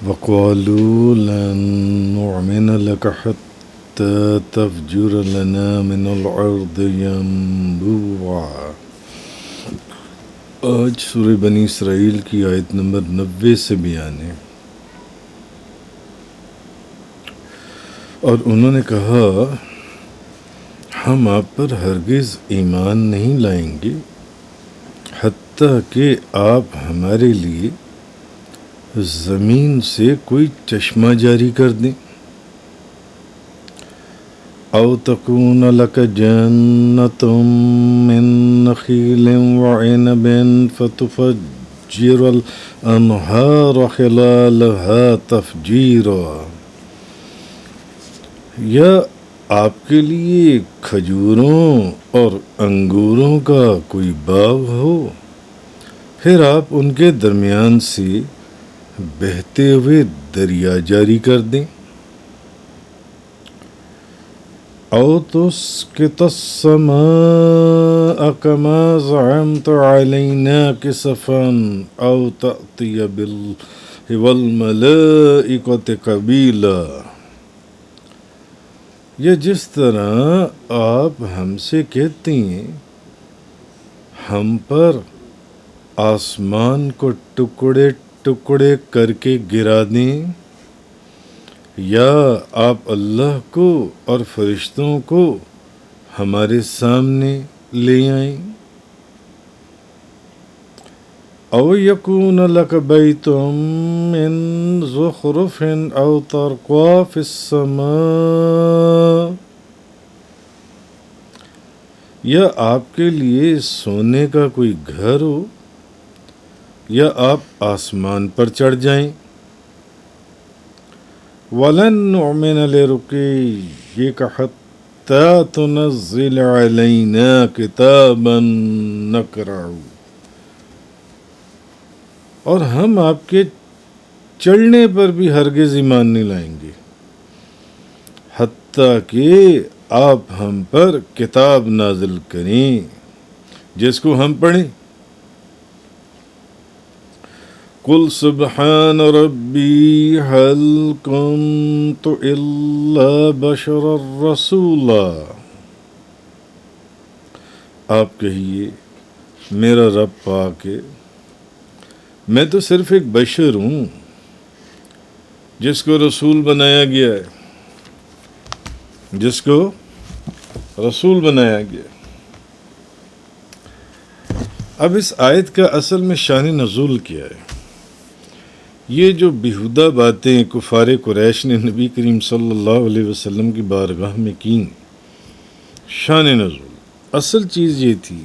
وقالوا لن نؤمن لك حتى تفجر لنا من الأرض ينبوعا۔ آج سورہ بنی اسرائیل کی آیت نمبر 90 سے بیان ہے۔ اور انہوں نے کہا ہم آپ پر ہرگز ایمان نہیں لائیں گے حتیٰ کہ آپ ہمارے لیے زمین سے کوئی چشمہ جاری کر دیں، او تکون لک جنۃ من نخیل وعنب فتفجر الانہار خلالها تفجیرا، یا آپ کے لیے کھجوروں اور انگوروں کا کوئی باغ ہو، پھر آپ ان کے درمیان سے بہتے ہوئے دریا جاری کر دیں، او تسقط السماء کما زعمت علینا کسفا او تأتی باللہ والملائکۃ قبیلا، یا جس طرح آپ ہم سے کہتے ہیں ہم پر آسمان کو ٹکڑے ٹکڑے کر کے گرا دیں، یا آپ اللہ کو اور فرشتوں کو ہمارے سامنے لے آئیں، او یکون لک بیت من زخرف او ترقی فی السماء، یا آپ کے لیے سونے کا کوئی گھر ہو، یا آپ آسمان پر چڑھ جائیں، وَلَن نُؤْمِنَ لِرُقِيِّكَ حَتَّى تُنَزِّلَ عَلَيْنَا كِتَابًا نَقْرَؤُ، اور ہم آپ کے چڑھنے پر بھی ہرگز ایمان نہیں لائیں گے حتیٰ کہ آپ ہم پر کتاب نازل کریں جس کو ہم پڑھیں۔ قل سبحان ربی هل كنت الا بشرا رسولا، آپ کہیے میرا رب پاک ہے، میں تو صرف ایک بشر ہوں جس کو رسول بنایا گیا ہے، جس کو رسول بنایا گیا۔ اب اس آیت کا اصل میں شان نزول کیا ہے؟ یہ جو بیہودہ باتیں کفار قریش نے نبی کریم صلی اللہ علیہ وسلم کی بارگاہ میں کیں، شان نزول اصل چیز یہ تھی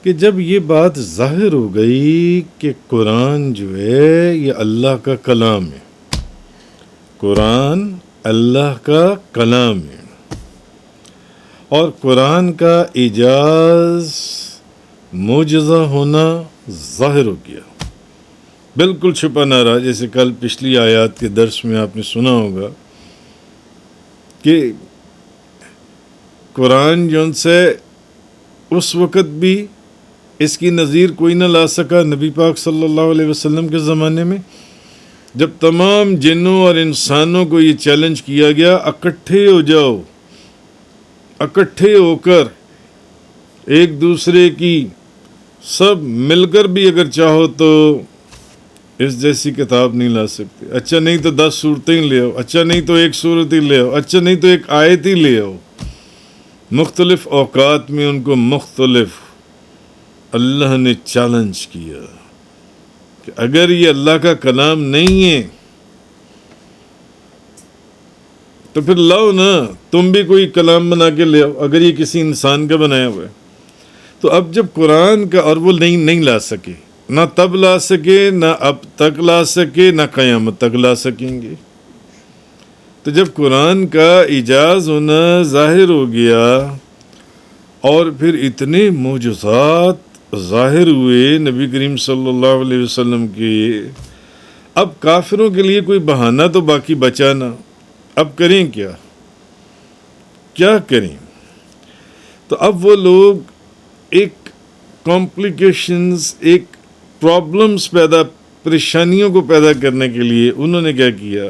کہ جب یہ بات ظاہر ہو گئی کہ قرآن جو ہے یہ اللہ کا کلام ہے، قرآن اللہ کا کلام ہے، اور قرآن کا اعجاز معجزہ ہونا ظاہر ہو گیا، بالکل چھپا نہ رہا۔ جیسے کل پچھلی آیات کے درس میں آپ نے سنا ہوگا کہ قرآن جو ان سے اس وقت بھی اس کی نظیر کوئی نہ لا سکا نبی پاک صلی اللہ علیہ وسلم کے زمانے میں، جب تمام جنوں اور انسانوں کو یہ چیلنج کیا گیا اکٹھے ہو جاؤ، اکٹھے ہو کر ایک دوسرے کی سب مل کر بھی اگر چاہو تو اس جیسی کتاب نہیں لا سکتے، اچھا نہیں تو 10 صورتیں لے آؤ، اچھا نہیں تو ایک صورت ہی لے آؤ، اچھا نہیں تو ایک آیت ہی لے آؤ۔ مختلف اوقات میں ان کو مختلف اللہ نے چیلنج کیا کہ اگر یہ اللہ کا کلام نہیں ہے تو پھر لاؤ نا، تم بھی کوئی کلام بنا کے لے آؤ اگر یہ کسی انسان کا بنایا ہوا ہے۔ تو اب جب قرآن کا، اور وہ نہیں لا سکے، نہ تب لا سکے، نہ اب تک لا سکے، نہ قیامت تک لا سکیں گے۔ تو جب قرآن کا اعجاز ہونا ظاہر ہو گیا اور پھر اتنے معجزات ظاہر ہوئے نبی کریم صلی اللہ علیہ وسلم کے، اب کافروں کے لیے کوئی بہانہ تو باقی بچا نہ، اب کریں کیا کریں؟ تو اب وہ لوگ ایک کمپلیکیشنز، ایک پرابلمز پیدا پریشانیوں کو پیدا کرنے کے لیے انہوں نے کیا کیا،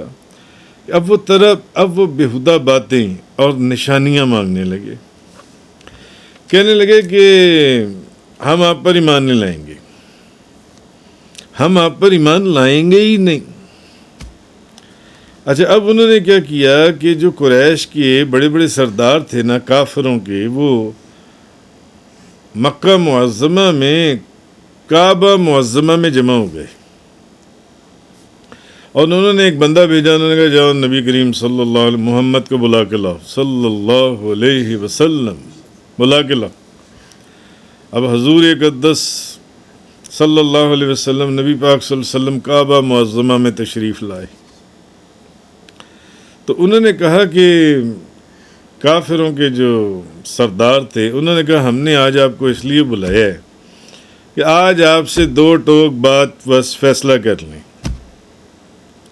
اب وہ بیہودہ باتیں اور نشانیاں مانگنے لگے، کہنے لگے کہ ہم آپ پر ایمان نہیں لائیں گے، ہم آپ پر ایمان لائیں گے ہی نہیں۔ اچھا، اب انہوں نے کیا کیا کہ جو قریش کے بڑے بڑے سردار تھے نا کافروں کے، وہ مکہ معظمہ میں کعبہ معظمہ میں جمع ہو گئے، اور انہوں نے ایک بندہ بھیجا، انہوں نے کہا جاؤ نبی کریم صلی اللہ علیہ محمد کو بلا کے لاؤ، صلی اللہ علیہ وسلم بلا کے لاؤ۔ اب حضور اقدس صلی اللہ علیہ وسلم، نبی پاک صلی اللہ علیہ وسلم کعبہ معظمہ میں تشریف لائے، تو انہوں نے کہا کہ کافروں کے جو سردار تھے انہوں نے کہا ہم نے آج آپ کو اس لیے بلایا ہے کہ آج آپ سے دو ٹوک بات بس فیصلہ کر لیں،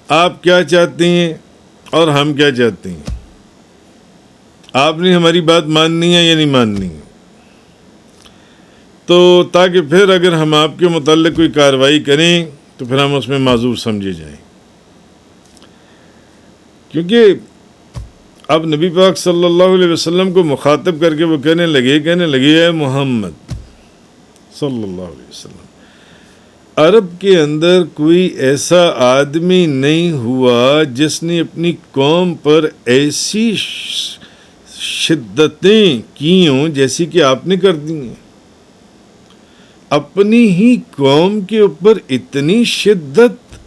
آپ کیا چاہتی ہیں اور ہم کیا چاہتے ہیں، آپ نے ہماری بات ماننی ہے یا نہیں ماننی ہے، تو تاکہ پھر اگر ہم آپ کے متعلق کوئی کارروائی کریں تو پھر ہم اس میں معذور سمجھے جائیں۔ کیونکہ اب نبی پاک صلی اللہ علیہ وسلم کو مخاطب کر کے وہ کہنے لگے اے محمد صلی اللہ علیہ وسلم، عرب کے اندر کوئی ایسا آدمی نہیں ہوا جس نے اپنی قوم پر ایسی شدتیں کی ہوں جیسی کہ آپ نے کر دی ہیں، اپنی ہی قوم کے اوپر اتنی شدت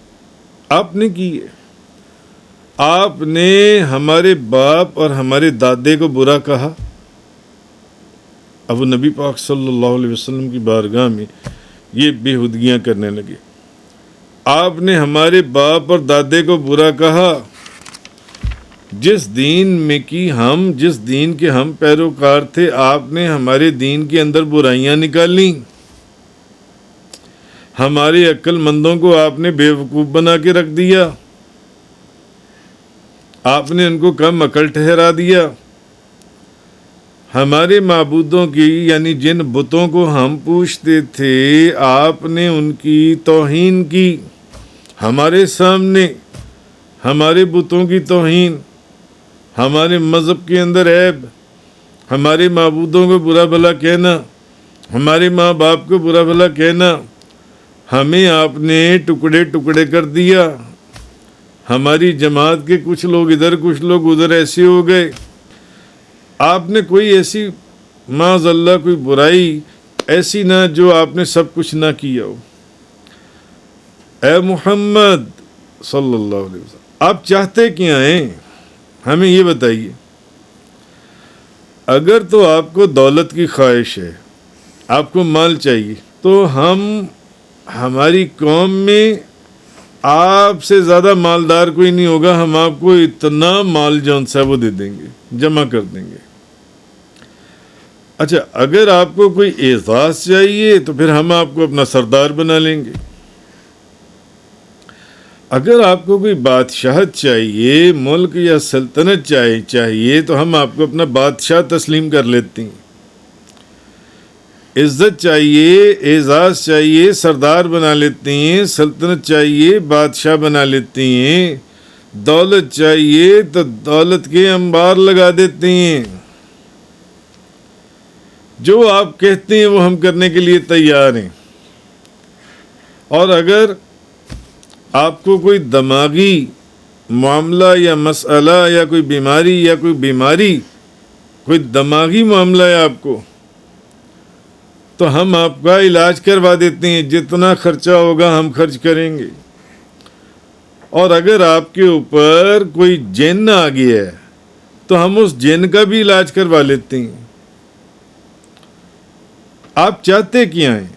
آپ نے کی ہے، آپ نے ہمارے باپ اور ہمارے دادے کو برا کہا۔ اب وہ نبی پاک صلی اللہ علیہ وسلم کی بارگاہ میں یہ بےہودگیاں کرنے لگے، آپ نے ہمارے باپ اور دادے کو برا کہا، جس دین کے ہم پیروکار تھے، آپ نے ہمارے دین کے اندر برائیاں نکالیں، ہمارے عقل مندوں کو آپ نے بے وقوف بنا کے رکھ دیا، آپ نے ان کو کم عقل ٹھہرا دیا، ہمارے معبودوں کی یعنی جن بتوں کو ہم پوجتے تھے آپ نے ان کی توہین کی، ہمارے سامنے ہمارے بتوں کی توہین، ہمارے مذہب کے اندر عیب، ہمارے معبودوں کو برا بھلا کہنا، ہمارے ماں باپ کو برا بھلا کہنا، ہمیں آپ نے ٹکڑے ٹکڑے کر دیا، ہماری جماعت کے کچھ لوگ ادھر کچھ لوگ ادھر ایسے ہو گئے، آپ نے کوئی ایسی معاذ اللہ کوئی برائی ایسی نہ جو آپ نے سب کچھ نہ کیا ہو۔ اے محمد صلی اللہ علیہ وسلم، آپ چاہتے کیا ہیں ہمیں یہ بتائیے، اگر تو آپ کو دولت کی خواہش ہے، آپ کو مال چاہیے، تو ہماری قوم میں آپ سے زیادہ مالدار کوئی نہیں ہوگا، ہم آپ کو اتنا مال جون سا وہ دے دیں گے، جمع کر دیں گے۔ اچھا، اگر آپ کو کوئی اعزاز چاہیے تو پھر ہم آپ کو اپنا سردار بنا لیں گے، اگر آپ کو کوئی بادشاہت چاہیے، ملک یا سلطنت چاہیے تو ہم آپ کو اپنا بادشاہ تسلیم کر لیتے ہیں، عزت چاہیے، اعزاز چاہیے، سردار بنا لیتے ہیں، سلطنت چاہیے، بادشاہ بنا لیتے ہیں، دولت چاہیے تو دولت کے انبار لگا دیتے ہیں، جو آپ کہتے ہیں وہ ہم کرنے کے لیے تیار ہیں۔ اور اگر آپ کو کوئی دماغی معاملہ یا مسئلہ یا کوئی بیماری کوئی دماغی معاملہ ہے آپ کو، تو ہم آپ کا علاج کروا دیتے ہیں، جتنا خرچہ ہوگا ہم خرچ کریں گے۔ اور اگر آپ کے اوپر کوئی جن آ گیا ہے تو ہم اس جن کا بھی علاج کروا لیتے ہیں۔ آپ چاہتے کیا ہیں؟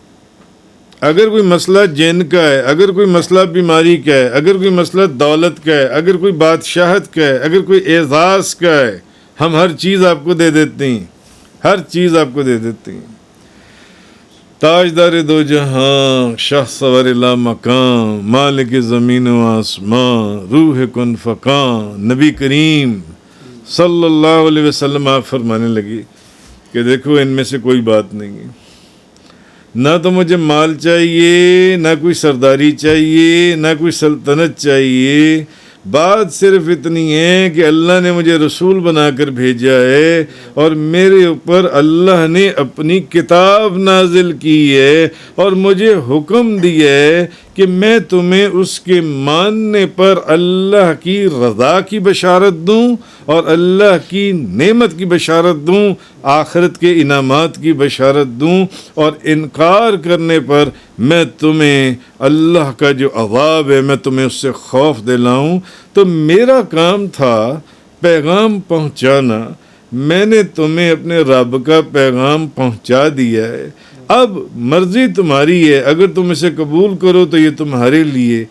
اگر کوئی مسئلہ جن کا ہے، اگر کوئی مسئلہ بیماری کا ہے، اگر کوئی مسئلہ دولت کا ہے، اگر کوئی بادشاہت کا ہے، اگر کوئی اعزاز کا ہے، ہم ہر چیز آپ کو دے دیتے ہیں، ہر چیز آپ کو دے دیتے ہیں۔ تاجدار دو جہاں، شاہ سوار لا مکان، مالک زمین و آسمان، روح کن فکان، نبی کریم صلی اللہ علیہ وسلم آپ فرمانے لگے کہ دیکھو ان میں سے کوئی بات نہیں ہے، نہ تو مجھے مال چاہیے، نہ کوئی سرداری چاہیے، نہ کوئی سلطنت چاہیے، بات صرف اتنی ہے کہ اللہ نے مجھے رسول بنا کر بھیجا ہے اور میرے اوپر اللہ نے اپنی کتاب نازل کی ہے اور مجھے حکم دیا ہے کہ میں تمہیں اس کے ماننے پر اللہ کی رضا کی بشارت دوں اور اللہ کی نعمت کی بشارت دوں، آخرت کے انعامات کی بشارت دوں، اور انکار کرنے پر میں تمہیں اللہ کا جو عذاب ہے میں تمہیں اس سے خوف دلاؤں۔ تو میرا کام تھا پیغام پہنچانا، میں نے تمہیں اپنے رب کا پیغام پہنچا دیا ہے، اب مرضی تمہاری ہے، اگر تم اسے قبول کرو تو یہ تمہارے لیے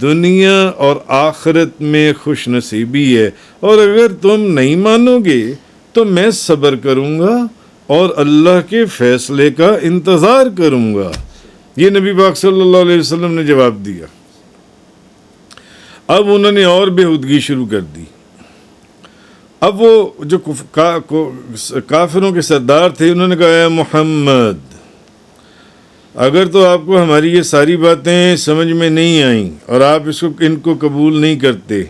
دنیا اور آخرت میں خوش نصیبی ہے، اور اگر تم نہیں مانو گے تو میں صبر کروں گا اور اللہ کے فیصلے کا انتظار کروں گا۔ یہ نبی پاک صلی اللہ علیہ وسلم نے جواب دیا۔ اب انہوں نے اور بےہودگی شروع کر دی۔ اب وہ جو کافروں کے سردار تھے انہوں نے کہا، اے محمد، اگر تو آپ کو ہماری یہ ساری باتیں سمجھ میں نہیں آئیں اور آپ ان کو قبول نہیں کرتے،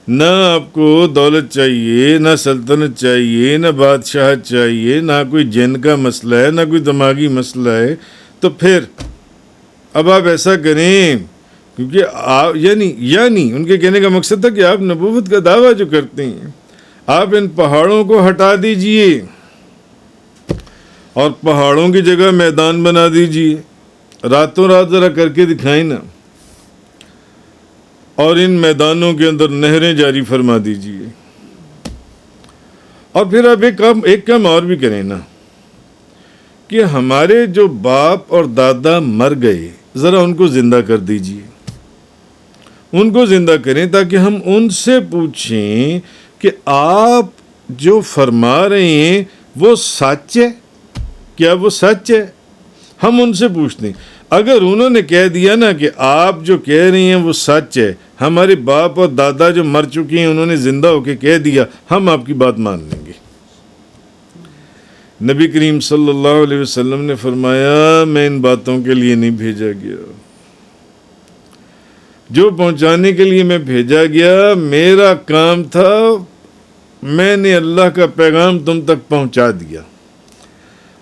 نہ آپ کو دولت چاہیے، نہ سلطنت چاہیے، نہ بادشاہت چاہیے، نہ کوئی جن کا مسئلہ ہے، نہ کوئی دماغی مسئلہ ہے، تو پھر اب آپ ایسا کریں، کیونکہ آپ یعنی ان کے کہنے کا مقصد تھا کہ آپ نبوت کا دعویٰ جو کرتے ہیں، آپ ان پہاڑوں کو ہٹا دیجئے اور پہاڑوں کی جگہ میدان بنا دیجئے، راتوں رات ذرا کر کے دکھائیں نا، اور ان میدانوں کے اندر نہریں جاری فرما دیجئے، اور پھر آپ ایک کام اور بھی کریں نا، کہ ہمارے جو باپ اور دادا مر گئے ذرا ان کو زندہ کر دیجئے، ان کو زندہ کریں تاکہ ہم ان سے پوچھیں کہ آپ جو فرما رہے ہیں وہ سچ ہے، کیا وہ سچ ہے؟ ہم ان سے پوچھتے ہیں۔ اگر انہوں نے کہہ دیا نا کہ آپ جو کہہ رہی ہیں وہ سچ ہے، ہمارے باپ اور دادا جو مر چکے ہیں انہوں نے زندہ ہو کے کہہ دیا، ہم آپ کی بات مان لیں گے۔ نبی کریم صلی اللہ علیہ وسلم نے فرمایا، میں ان باتوں کے لیے نہیں بھیجا گیا، جو پہنچانے کے لیے میں بھیجا گیا میرا کام تھا، میں نے اللہ کا پیغام تم تک پہنچا دیا۔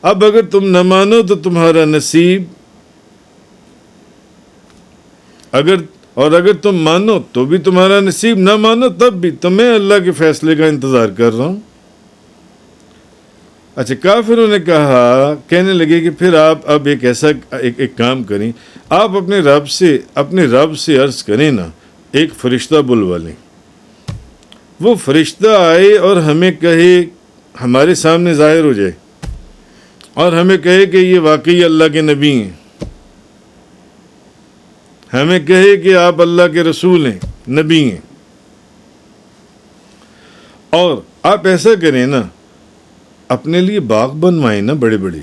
اب اگر تم نہ مانو تو تمہارا نصیب، اگر تم مانو تو بھی تمہارا نصیب، نہ مانو تب بھی، تو میں اللہ کے فیصلے کا انتظار کر رہا ہوں۔ اچھا، کافروں نے کہنے لگے کہ پھر آپ اب ایک کام کریں، آپ اپنے رب سے عرض کریں نا، ایک فرشتہ بلوا لیں، وہ فرشتہ آئے اور ہمیں کہے، ہمارے سامنے ظاہر ہو جائے اور ہمیں کہے کہ یہ واقعی اللہ کے نبی ہیں، ہمیں کہے کہ آپ اللہ کے رسول ہیں، نبی ہیں، اور آپ ایسا کریں نا، اپنے لیے باغ بنوائیں نا بڑے بڑے،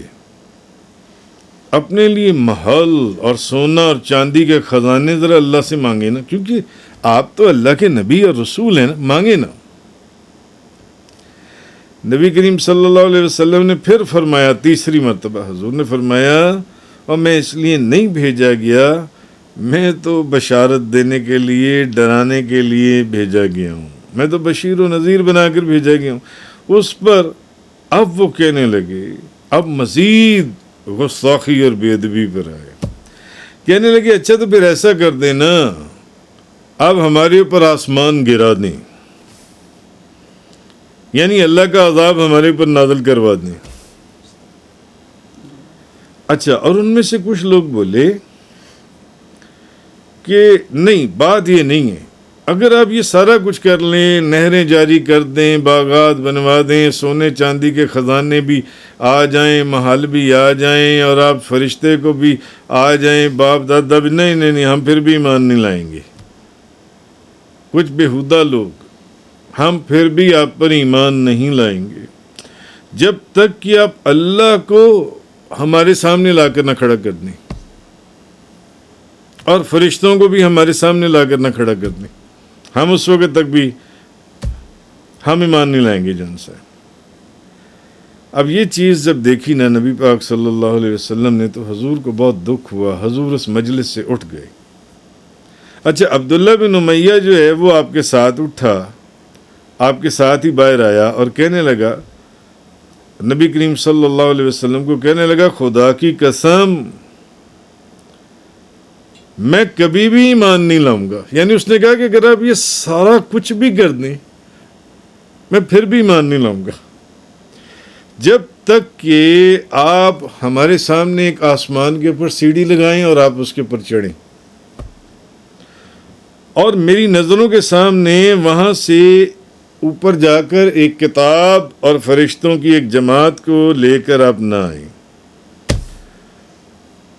اپنے لیے محل اور سونا اور چاندی کے خزانے ذرا اللہ سے مانگے نا، کیونکہ آپ تو اللہ کے نبی اور رسول ہیں نا، مانگے نا۔ نبی کریم صلی اللہ علیہ وسلم نے پھر فرمایا، تیسری مرتبہ حضور نے فرمایا، اور میں اس لیے نہیں بھیجا گیا، میں تو بشارت دینے کے لیے، ڈرانے کے لیے بھیجا گیا ہوں، میں تو بشیر و نذیر بنا کر بھیجا گیا ہوں۔ اس پر اب وہ کہنے لگے، اب مزید غصاخی اور بے ادبی پر آئے، کہنے لگے، اچھا تو پھر ایسا کر دینا، اب ہمارے اوپر آسمان گرا دیں، یعنی اللہ کا عذاب ہمارے اوپر نازل کروا دیں۔ اچھا، اور ان میں سے کچھ لوگ بولے کہ نہیں، بات یہ نہیں ہے، اگر آپ یہ سارا کچھ کر لیں، نہریں جاری کر دیں، باغات بنوا دیں، سونے چاندی کے خزانے بھی آ جائیں، محل بھی آ جائیں، اور آپ فرشتے کو بھی آ جائیں، باپ دادا بھی، نہیں، ہم پھر بھی ایمان نہیں لائیں گے۔ کچھ بےہودہ لوگ، ہم پھر بھی آپ پر ایمان نہیں لائیں گے جب تک کہ آپ اللہ کو ہمارے سامنے لا کر نہ کھڑا کر دیں، اور فرشتوں کو بھی ہمارے سامنے لا کر نہ کھڑا کر دیں، ہم اس وقت تک بھی ہم ایمان نہیں لائیں گے جان سے۔ اب یہ چیز جب دیکھی نا نبی پاک صلی اللہ علیہ وسلم نے تو حضور کو بہت دکھ ہوا، حضور اس مجلس سے اٹھ گئے۔ اچھا عبداللہ بن امیہ جو ہے وہ آپ کے ساتھ اٹھا، آپ کے ساتھ ہی باہر آیا اور کہنے لگا، نبی کریم صلی اللہ علیہ وسلم کو کہنے لگا، خدا کی قسم میں کبھی بھی ایمان نہیں لاؤں گا۔ یعنی اس نے کہا کہ اگر آپ یہ سارا کچھ بھی کر دیں میں پھر بھی ایمان نہیں لاؤں گا، جب تک کہ آپ ہمارے سامنے ایک آسمان کے اوپر سیڑھی لگائیں اور آپ اس کے اوپر چڑھیں اور میری نظروں کے سامنے وہاں سے اوپر جا کر ایک کتاب اور فرشتوں کی ایک جماعت کو لے کر آپ نہ آئیں۔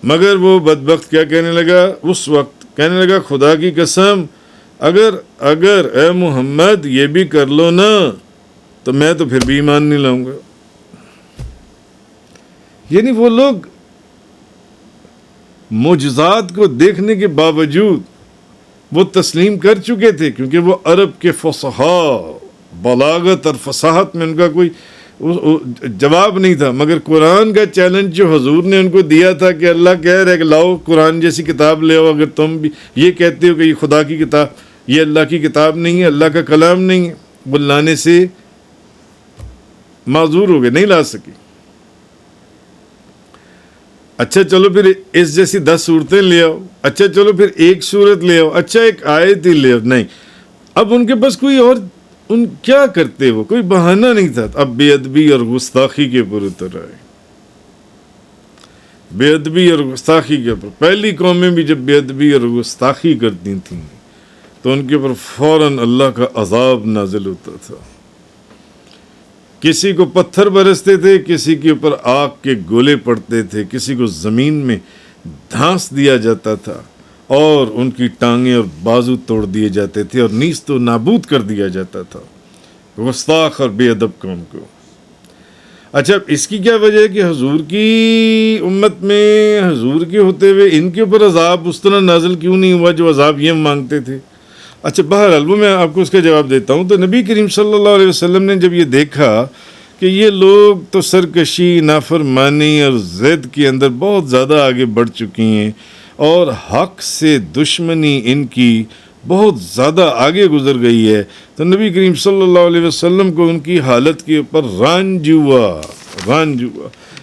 مگر وہ بدبخت کیا کہنے لگا اس وقت؟ کہنے لگا خدا کی قسم اگر اے محمد یہ بھی کر لو نا تو میں تو پھر بھی ایمان نہیں لاؤں گا۔ یعنی وہ لوگ معجزات کو دیکھنے کے باوجود وہ تسلیم کر چکے تھے، کیونکہ وہ عرب کے فصحاء، بلاغت اور فصاحت میں ان کا کوئی جواب نہیں تھا۔ مگر قرآن کا چیلنج جو حضور نے ان کو دیا تھا کہ اللہ کہہ رہے کہ لاؤ قرآن جیسی کتاب لے آؤ، اگر تم بھی یہ کہتے ہو کہ یہ خدا کی کتاب، یہ اللہ کی کتاب نہیں ہے، اللہ کا کلام نہیں ہے، وہ لانے سے معذور ہو گئے، نہیں لا سکے۔ اچھا چلو پھر اس جیسی 10 صورتیں لے آؤ، اچھا چلو پھر ایک صورت لے آؤ، اچھا ایک آیت ہی لے آؤ، نہیں۔ اب ان کے پاس کوئی اور ان کیا کرتے، وہ کوئی بہانہ نہیں تھا۔ اب بے ادبی اور گستاخی کے اوپر اتر آئے، بے ادبی اور گستاخی کے اوپر۔ پہلی قومیں بھی جب بے ادبی اور گستاخی کرتی تھیں تو ان کے اوپر فوراً اللہ کا عذاب نازل ہوتا تھا۔ کسی کو پتھر برستے تھے، کسی کے اوپر آگ کے گولے پڑتے تھے، کسی کو زمین میں دھانس دیا جاتا تھا اور ان کی ٹانگیں اور بازو توڑ دیے جاتے تھے اور نیست و نابود کر دیا جاتا تھا گستاخ اور بے ادب قوم کو۔ اچھا اس کی کیا وجہ ہے کہ حضور کی امت میں، حضور کے ہوتے ہوئے ان کے اوپر عذاب اس طرح نازل کیوں نہیں ہوا جو عذاب یہ مانگتے تھے؟ اچھا بہرحال وہ میں آپ کو اس کا جواب دیتا ہوں۔ تو نبی کریم صلی اللہ علیہ وسلم نے جب یہ دیکھا کہ یہ لوگ تو سرکشی، نافرمانی اور ضد کے اندر بہت زیادہ آگے بڑھ چکی ہیں اور حق سے دشمنی ان کی بہت زیادہ آگے گزر گئی ہے، تو نبی کریم صلی اللہ علیہ وسلم کو ان کی حالت کے اوپر رنج ہوا۔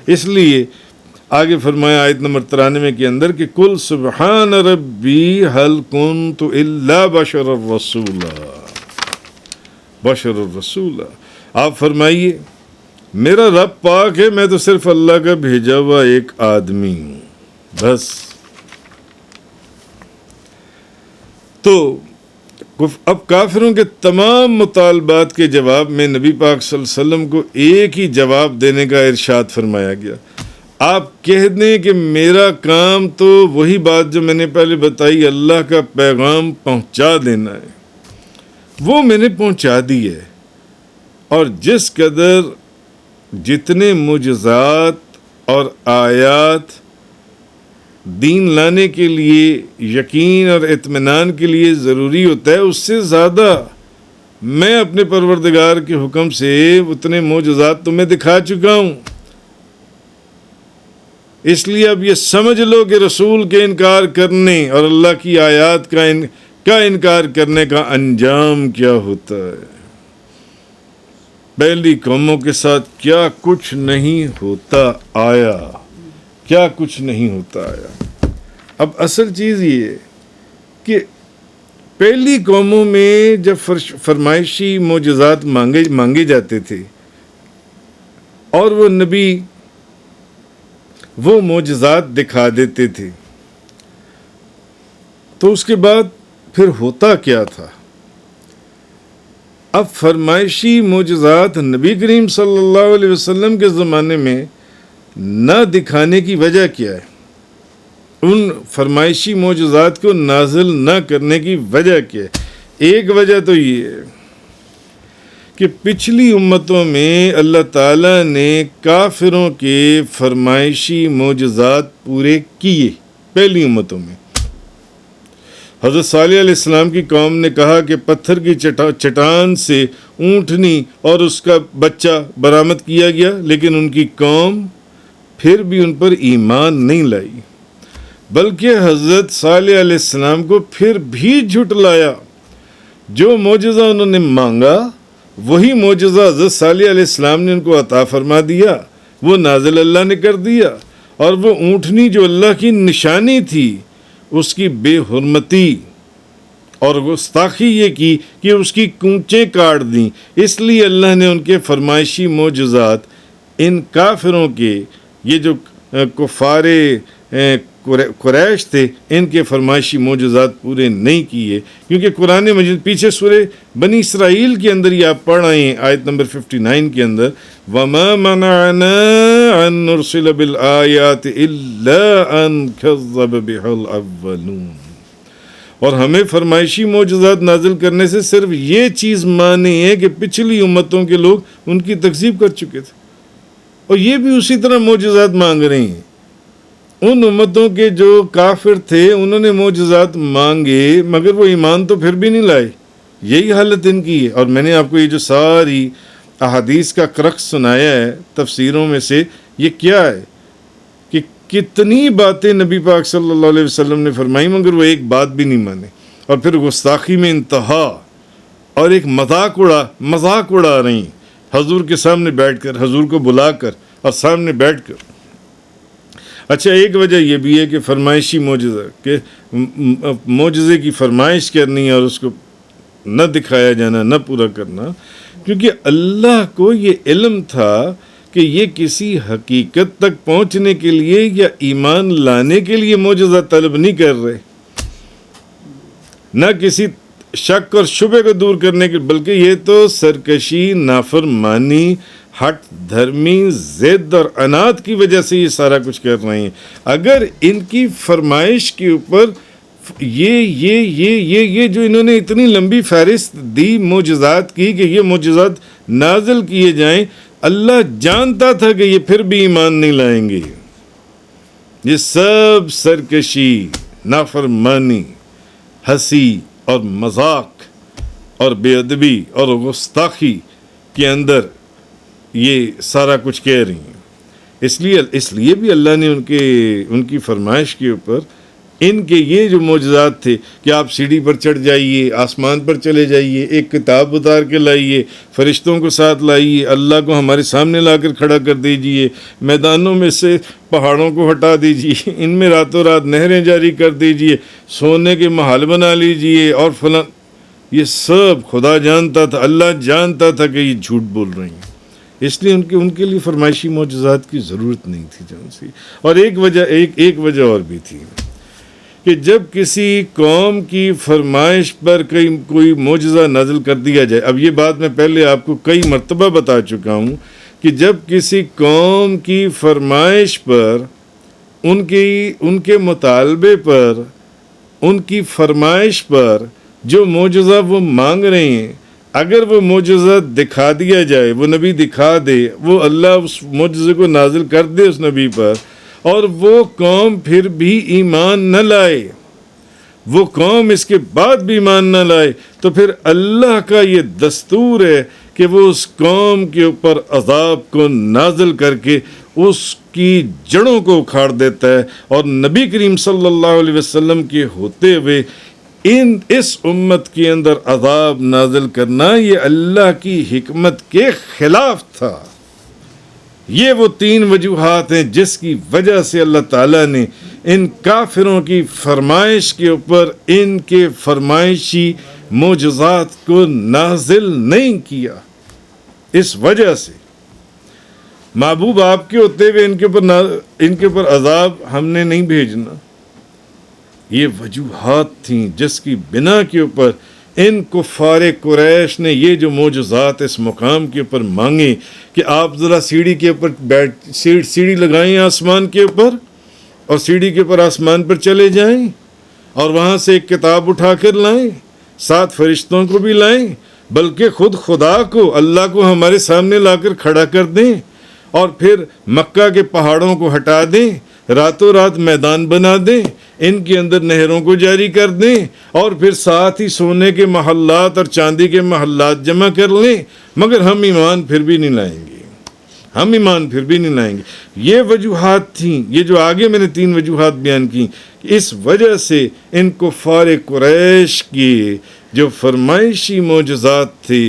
اس لیے آگے فرمایا آیت نمبر 93 کے اندر کہ کل سبحان ربی هل کنت الا بشر الرسول، آپ فرمائیے میرا رب پاک ہے، میں تو صرف اللہ کا بھیجا ہوا ایک آدمی ہوں بس۔ تو اب کافروں کے تمام مطالبات کے جواب میں نبی پاک صلی اللہ علیہ وسلم کو ایک ہی جواب دینے کا ارشاد فرمایا گیا۔ آپ کہہ دیں کہ میرا کام تو وہی بات جو میں نے پہلے بتائی، اللہ کا پیغام پہنچا دینا ہے، وہ میں نے پہنچا دی ہے۔ اور جس قدر جتنے معجزات اور آیات دین لانے کے لیے، یقین اور اطمینان کے لیے ضروری ہوتا ہے، اس سے زیادہ میں اپنے پروردگار کے حکم سے اتنے معجزات تمہیں دکھا چکا ہوں۔ اس لیے اب یہ سمجھ لو کہ رسول کے انکار کرنے اور اللہ کی آیات کا انکار کرنے کا انجام کیا ہوتا ہے۔ پہلی قوموں کے ساتھ کیا کچھ نہیں ہوتا آیا، کیا کچھ نہیں ہوتا آیا۔ اب اصل چیز یہ ہے کہ پہلی قوموں میں جب فرمائشی معجزات مانگے جاتے تھے اور وہ نبی وہ معجزات دکھا دیتے تھے، تو اس کے بعد پھر ہوتا کیا تھا؟ اب فرمائشی معجزات نبی کریم صلی اللہ علیہ وسلم کے زمانے میں نہ دکھانے کی وجہ کیا ہے؟ ان فرمائشی معجزات کو نازل نہ کرنے کی وجہ کیا ہے؟ ایک وجہ تو یہ ہے کہ پچھلی امتوں میں اللہ تعالیٰ نے کافروں کے فرمائشی معجزات پورے کیے، پہلی امتوں میں، حضرت صالح علیہ السلام کی قوم نے کہا کہ پتھر کی چٹان سے اونٹنی اور اس کا بچہ برآمد کیا گیا، لیکن ان کی قوم پھر بھی ان پر ایمان نہیں لائی، بلکہ حضرت صالح علیہ السلام کو پھر بھی جھٹلایا۔ جو معجزہ انہوں نے مانگا وہی معجزہ حضرت صالح علیہ السلام نے ان کو عطا فرما دیا، وہ نازل اللہ نے کر دیا، اور وہ اونٹنی جو اللہ کی نشانی تھی اس کی بے حرمتی اور گستاخی یہ کی کہ اس کی کونچیں کاٹ دیں۔ اس لیے اللہ نے ان کے فرمائشی معجزات، ان کافروں کے، یہ جو کفار قریش تھے، ان کے فرمائشی معجزات پورے نہیں کیے، کیونکہ قرآن مجید پیچھے سورہ بنی اسرائیل کے اندر یہ آپ پڑھ آئے ہیں آیت نمبر 59 کے اندر، وَمَا مَنَعَنَا أَن نُرْسِلَ بِالْآيَاتِ إِلَّا أَن كَذَّبَ بِهَا الْأَوَّلُونَ، اور ہمیں فرمائشی معجزات نازل کرنے سے صرف یہ چیز مانی ہے کہ پچھلی امتوں کے لوگ ان کی تکذیب کر چکے تھے، اور یہ بھی اسی طرح معجزات مانگ رہے ہیں۔ ان امتوں کے جو کافر تھے انہوں نے معجزات مانگے مگر وہ ایمان تو پھر بھی نہیں لائے، یہی حالت ان کی ہے۔ اور میں نے آپ کو یہ جو ساری احادیث کا کرکس سنایا ہے تفسیروں میں سے، یہ کیا ہے کہ کتنی باتیں نبی پاک صلی اللہ علیہ وسلم نے فرمائی مگر وہ ایک بات بھی نہیں مانے، اور پھر گستاخی میں انتہا، اور ایک مذاق اڑا رہی حضور کے سامنے بیٹھ کر، حضور کو بلا کر اور سامنے بیٹھ کر۔ اچھا، ایک وجہ یہ بھی ہے کہ فرمائشی معجزہ، کہ معجزے کی فرمائش کرنی اور اس کو نہ دکھایا جانا، نہ پورا کرنا، کیونکہ اللہ کو یہ علم تھا کہ یہ کسی حقیقت تک پہنچنے کے لیے یا ایمان لانے کے لیے معجزہ طلب نہیں کر رہے، نہ کسی شک اور شبہ کو دور کرنے کے، بلکہ یہ تو سرکشی، نافرمانی، ہٹ دھرمی، ضد اور عناد کی وجہ سے یہ سارا کچھ کر رہے ہیں۔ اگر ان کی فرمائش کے اوپر یہ جو انہوں نے اتنی لمبی فہرست دی معجزات کی کہ یہ معجزات نازل کیے جائیں، اللہ جانتا تھا کہ یہ پھر بھی ایمان نہیں لائیں گے۔ یہ سب سرکشی، نافرمانی، ہنسی اور مذاق اور بے ادبی اور گستاخی کے اندر یہ سارا کچھ کہہ رہی ہیں۔ اس لیے بھی اللہ نے ان کی فرمائش کے اوپر ان کے یہ جو معجزات تھے کہ آپ سیڑھی پر چڑھ جائیے، آسمان پر چلے جائیے، ایک کتاب اتار کے لائیے، فرشتوں کو ساتھ لائیے، اللہ کو ہمارے سامنے لا کر کھڑا کر دیجئے، میدانوں میں سے پہاڑوں کو ہٹا دیجئے، ان میں راتوں رات نہریں جاری کر دیجئے، سونے کے محل بنا لیجئے، اور فلاں، یہ سب خدا جانتا تھا، اللہ جانتا تھا کہ یہ جھوٹ بول رہی ہیں۔ اس لیے ان کے لیے فرمائشی معجزات کی ضرورت نہیں تھی جان سی۔ اور ایک وجہ اور بھی تھی کہ جب کسی قوم کی فرمائش پر کوئی معجزہ نازل کر دیا جائے، اب یہ بات میں پہلے آپ کو کئی مرتبہ بتا چکا ہوں کہ جب کسی قوم کی فرمائش پر، ان کے مطالبے پر، ان کی فرمائش پر جو معجزہ وہ مانگ رہے ہیں، اگر وہ معجزہ دکھا دیا جائے، وہ نبی دکھا دے، وہ اللہ اس معجزے کو نازل کر دے اس نبی پر، اور وہ قوم پھر بھی ایمان نہ لائے، وہ قوم اس کے بعد بھی ایمان نہ لائے، تو پھر اللہ کا یہ دستور ہے کہ وہ اس قوم کے اوپر عذاب کو نازل کر کے اس کی جڑوں کو اکھاڑ دیتا ہے۔ اور نبی کریم صلی اللہ علیہ وسلم کے ہوتے ہوئے اس امت کے اندر عذاب نازل کرنا یہ اللہ کی حکمت کے خلاف تھا۔ یہ وہ 3 وجوہات ہیں جس کی وجہ سے اللہ تعالیٰ نے ان کافروں کی فرمائش کے اوپر ان کے فرمائشی معجزات کو نازل نہیں کیا۔ اس وجہ سے محبوب آپ کے ہوتے ہوئے ان کے اوپر عذاب ہم نے نہیں بھیجنا۔ یہ وجوہات تھیں جس کی بنا کے اوپر ان کفار قریش نے یہ جو معجزات اس مقام کے اوپر مانگے کہ آپ ذرا سیڑھی کے اوپر سیڑھی لگائیں آسمان کے اوپر، اور سیڑھی کے اوپر آسمان پر چلے جائیں، اور وہاں سے ایک کتاب اٹھا کر لائیں، 7 فرشتوں کو بھی لائیں، بلکہ خود خدا کو، اللہ کو ہمارے سامنے لا کر کھڑا کر دیں، اور پھر مکہ کے پہاڑوں کو ہٹا دیں، راتوں رات میدان بنا دیں، ان کے اندر نہروں کو جاری کر دیں اور پھر ساتھ ہی سونے کے محلات اور چاندی کے محلات جمع کر لیں، مگر ہم ایمان پھر بھی نہیں لائیں گے، ہم ایمان پھر بھی نہیں لائیں گے۔ یہ وجوہات تھیں، یہ جو آگے میں نے 3 وجوہات بیان کی، اس وجہ سے ان کفار قریش کی جو فرمائشی معجزات تھے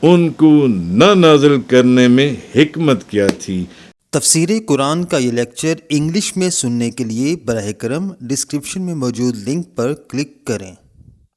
ان کو نہ نازل کرنے میں حکمت کیا تھی۔ تفسیر قرآن کا یہ لیکچر انگلش میں سننے کے لیے براہ کرم ڈسکرپشن میں موجود لنک پر کلک کریں۔